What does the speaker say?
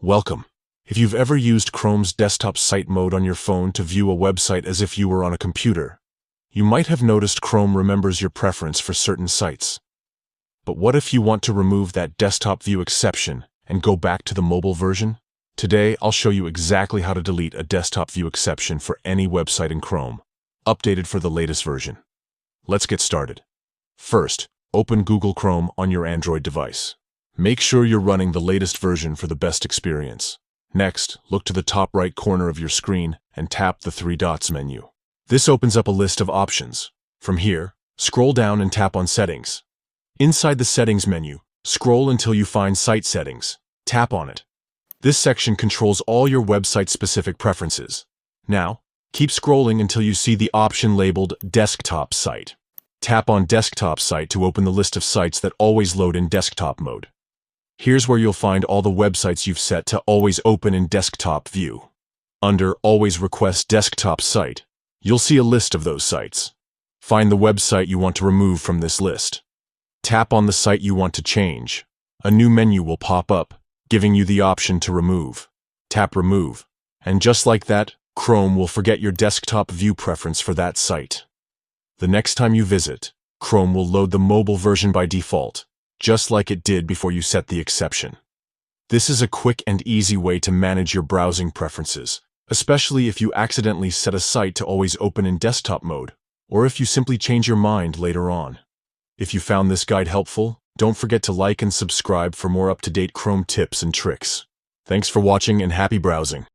Welcome. If you've ever used Chrome's desktop site mode on your phone to view a website as if you were on a computer, you might have noticed Chrome remembers your preference for certain sites. But what if you want to remove that desktop view exception and go back to the mobile version? Today, I'll show you exactly how to delete a desktop view exception for any website in Chrome, updated for the latest version. Let's get started. First, open Google Chrome on your Android device. Make sure you're running the latest version for the best experience. Next, look to the top right corner of your screen and tap the three dots menu. This opens up a list of options. From here, scroll down and tap on Settings. Inside the Settings menu, scroll until you find Site Settings. Tap on it. This section controls all your website-specific preferences. Now, keep scrolling until you see the option labeled Desktop Site. Tap on Desktop Site to open the list of sites that always load in desktop mode. Here's where you'll find all the websites you've set to always open in desktop view. Under Always Request Desktop Site, you'll see a list of those sites. Find the website you want to remove from this list. Tap on the site you want to change. A new menu will pop up, giving you the option to remove. Tap Remove, and just like that, Chrome will forget your desktop view preference for that site. The next time you visit, Chrome will load the mobile version by default, just like it did before you set the exception. This is a quick and easy way to manage your browsing preferences, especially if you accidentally set a site to always open in desktop mode, or if you simply change your mind later on. If you found this guide helpful, don't forget to like and subscribe for more up-to-date Chrome tips and tricks. Thanks for watching and happy browsing.